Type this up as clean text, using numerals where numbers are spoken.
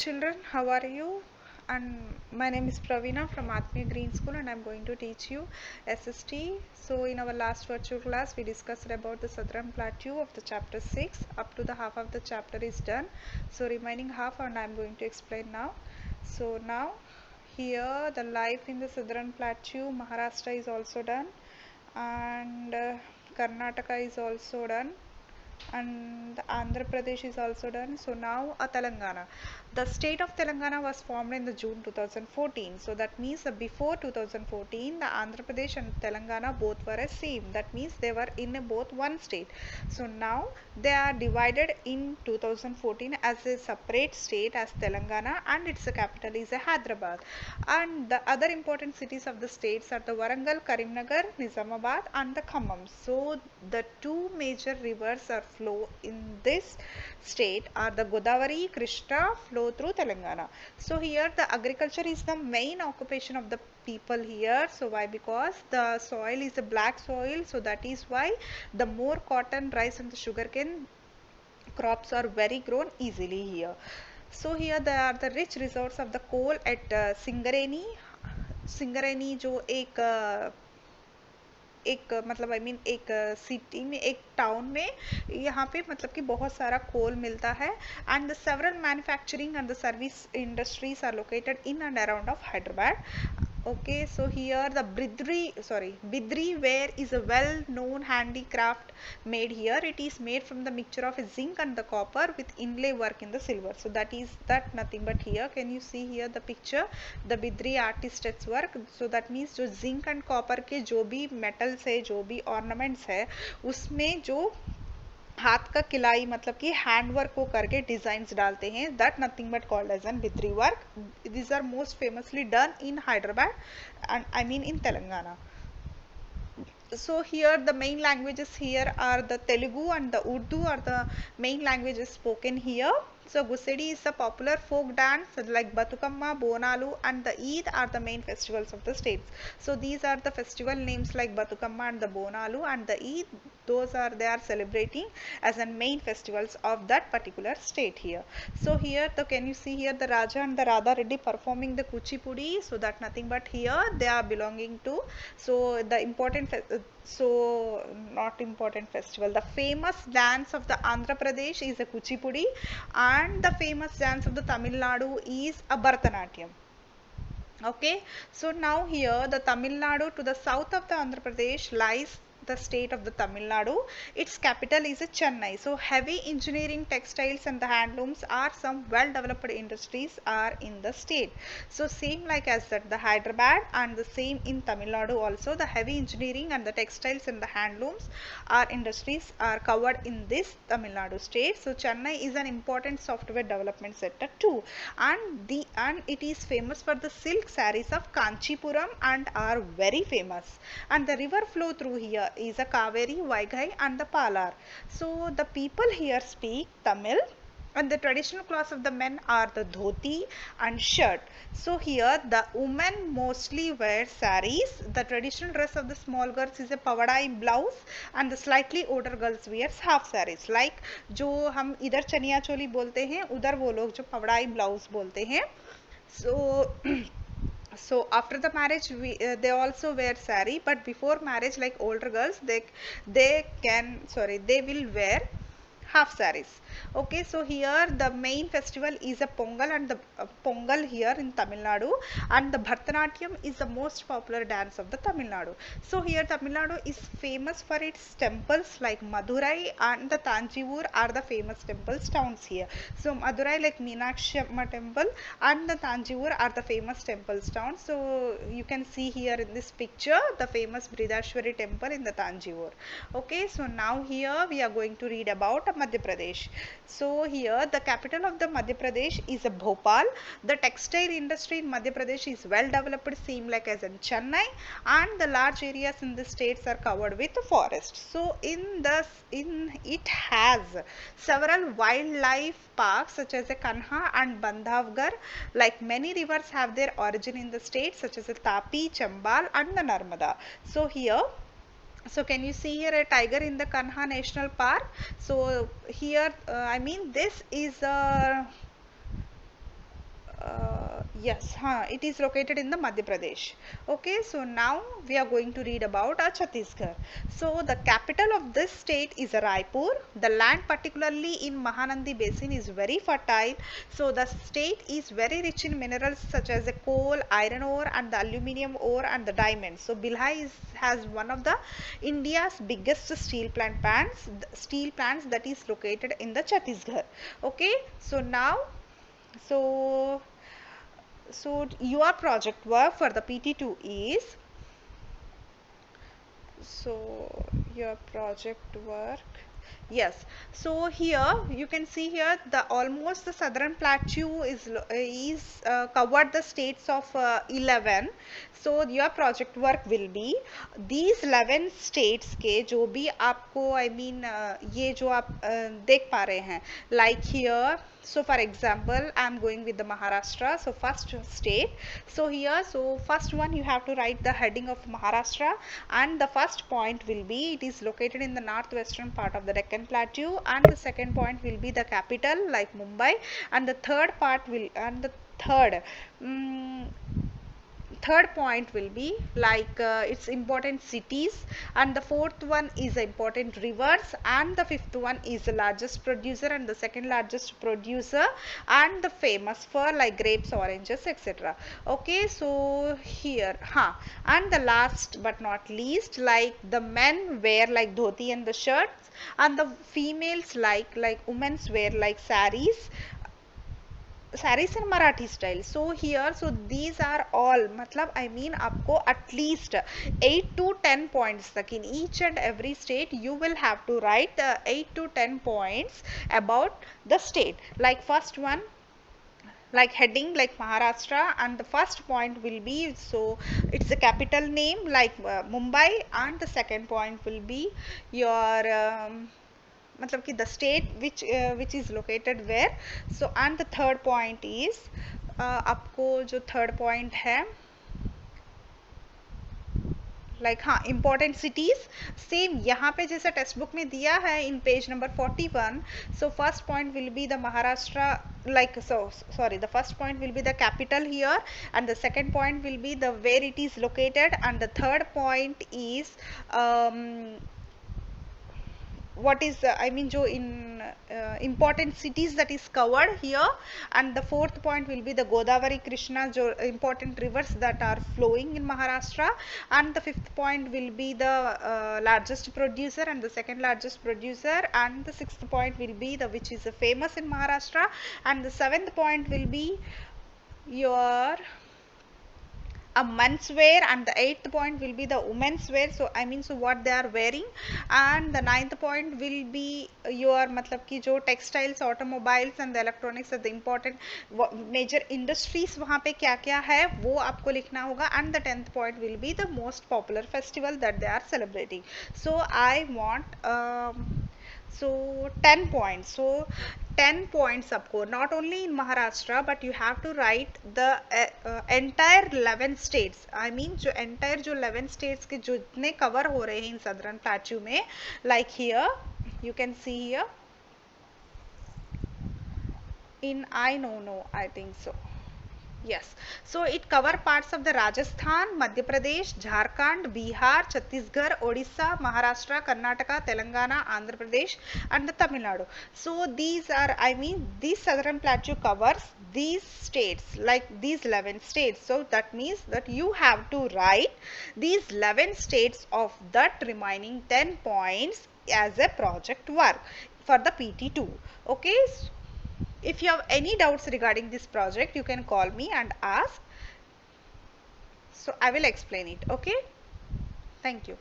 Children, how are you? And my name is Pravina from Atmiya Green School, and I'm going to teach you SST. So in our last virtual class, we discussed about the Southern Plateau of the chapter 6. Up to the half of the chapter is done. So remaining half, and I'm going to explain now. So now here the life in the Southern Plateau, Maharashtra is also done, and Karnataka is also done, and Andhra Pradesh is also done. So now Telangana. The state of Telangana was formed in the June 2014. So that means before 2014, the Andhra Pradesh and Telangana both were a same. That means they were in both one state. So now they are divided in 2014 as a separate state as Telangana, and its capital is Hyderabad. And the other important cities of the states are the Warangal, Karimnagar, Nizamabad, and the Khammam. So the two major rivers are flow in this state are the Godavari, Krishna flow through Telangana. So here the agriculture is the main occupation of the people here. So why? Because the soil is a black soil, so that is why the more cotton, rice and the sugarcane crops are very grown easily here. So here there are the rich resource of the coal at Singareni. Singareni जो एक मतलब I mean एक city में एक town में यहाँ पे मतलब कि बहुत सारा कोल मिलता है and the several manufacturing and the service industries are located in and around of Hyderabad. Okay, so here the Bidri ware is a well known handicraft made here. It is made from the mixture of zinc and the copper with inlay work in the silver. So that is that nothing but here. Can you see here the picture, the Bidri artist's work? So that means जो zinc and copper के जो भी metals है, जो भी ornaments है, उसमें जो हाथ का किलाई मतलब कि हैंड वर्क को करके डिजाइन्स डालते हैं, that nothing but called as an Bidri work. These are most famously done in Hyderabad and I mean in Telangana. So here the main languages here are the Telugu and the Urdu are the main languages spoken here. So Gusedi is a popular folk dance like Batukamma, Bonalu and the Eid are the main festivals of the states. So these are the festival names like Batukamma and the Bonalu and the Eid. Those are they are celebrating as a main festivals of that particular state here. So here the can you see here the Raja and the Radha Reddy performing the Kuchipudi. So that nothing but here they are belonging to. So the important so not important festival, the famous dance of the Andhra Pradesh is a Kuchipudi and the famous dance of the Tamil Nadu is a Bharatanatyam. Okay, so now here the Tamil Nadu to the south of the Andhra Pradesh lies the state of the Tamil Nadu. Its capital is Chennai. So heavy engineering, textiles and the handlooms are some well developed industries are in the state. So same like as that the Hyderabad and the same in Tamil Nadu also the heavy engineering and the textiles and the handlooms are industries are covered in this Tamil Nadu state. So Chennai is an important software development center too, and it is famous for the silk sarees of Kanchipuram and are very famous. And the river flow through here is a Kaveri, Vaigai and the Palar. So the people here speak Tamil and the traditional clothes of the men are the dhoti and shirt. So here the women mostly wear saris. The traditional dress of the small girls is a pavadai blouse and the slightly older girls wears half saris. Like जो हम इधर चनिया चोली बोलते हैं उधर वो लोग जो पवड़ाई blouse बोलते हैं. So so after the marriage they also wear sari, but before marriage like older girls they will wear half saris. Okay, so here the main festival is a Pongal and the Pongal here in Tamil Nadu, and the Bharatanatyam is the most popular dance of the Tamil Nadu. So here Tamil Nadu is famous for its temples like Madurai and the Tanjavur are the famous temples towns here. So Madurai like Meenakshi Amma temple and the Tanjavur are the famous temples towns. So you can see here in this picture the famous Bridashwari temple in the Tanjavur. Okay, so now here we are going to read about Madhya Pradesh. So here the capital of the Madhya Pradesh is Bhopal. The textile industry in Madhya Pradesh is well developed, same like as in Chennai, and the large areas in the states are covered with forest. So in it has several wildlife parks such as Kanha and Bandhavgarh. Like many rivers have their origin in the states such as Tapi, Chambal and the Narmada. So here So can you see here a tiger in the Kanha National Park? So here I mean this is a Yes, huh, it is located in the Madhya Pradesh. Okay, so now we are going to read about Chhattisgarh. So the capital of this state is Raipur. The land, particularly in Mahanandi Basin, is very fertile. So the state is very rich in minerals such as the coal, iron ore, and the aluminium ore and the diamonds. So Bhilai has one of the India's biggest steel plants that is located in the Chhattisgarh. Okay, so now so your project work for the PT2 is, so your project work, yes, so here you can see here the almost the southern plateau is covered the states of 11. So your project work will be these 11 states के जो भी आपको I mean ये जो आप देख पा रहे हैं, like here, so for example I am going with the Maharashtra, so first state, so here, so first one you have to write the heading of Maharashtra, and the first point will be it is located in the northwestern part of the Deccan Plateau, and the second point will be the capital like Mumbai, and the third part will, and the third point will be like its important cities, and the fourth one is important rivers, and the fifth one is the largest producer and the second largest producer, and the famous for like grapes, oranges, etc. Okay, so here and the last but not least, like the men wear like dhoti and the shirts, and the females like women's wear like saris in Marathi style. So here, so these are all मतलब I mean आपको at least 8 to 10 points तक in each and every state you will have to write 8 to 10 points about the state. Like first one, like heading like Maharashtra, and the first point will be, so it's the capital name like Mumbai, and the second point will be your मतलब कि the state which is located where. So and the third point is आपको जो third point है like हाँ important cities, same यहाँ पे जैसा text book में दिया है in page number 41. So first point will be the Maharashtra, like so sorry, the first point will be the capital here, and the second point will be the where it is located, and the third point is what is I mean जो in important cities that is covered here, and the fourth point will be the Godavari, Krishna, जो important rivers that are flowing in Maharashtra, and the fifth point will be the largest producer and the second largest producer, and the sixth point will be the which is famous in Maharashtra, and the seventh point will be your a men's wear, and the eighth point will be the women's wear, so I mean so what they are wearing, and the ninth point will be your मतलब कि जो textiles, automobiles and the electronics are the important major industries वहाँ पे क्या क्या है वो आपको लिखना होगा, and the 10th point will be the most popular festival that they are celebrating. So I want so 10 points, so 10 points आपको not only in Maharashtra but you have to write the entire 11 states, I mean जो entire जो 11 states के जो जितने cover हो रहे हैं in southern plateau में, like here you can see here in I think so. Yes, so it cover parts of the Rajasthan, Madhya Pradesh, Jharkhand, Bihar, Chhattisgarh, Odisha, Maharashtra, Karnataka, Telangana, Andhra Pradesh, and the Tamil Nadu. So these are, I mean, this southern plateau covers these states, like these 11 states. So that means that you have to write these 11 states of that remaining 10 points as a project work for the PT2. Okay. If you have any doubts regarding this project, you can call me and ask. So I will explain it. Okay. Thank you.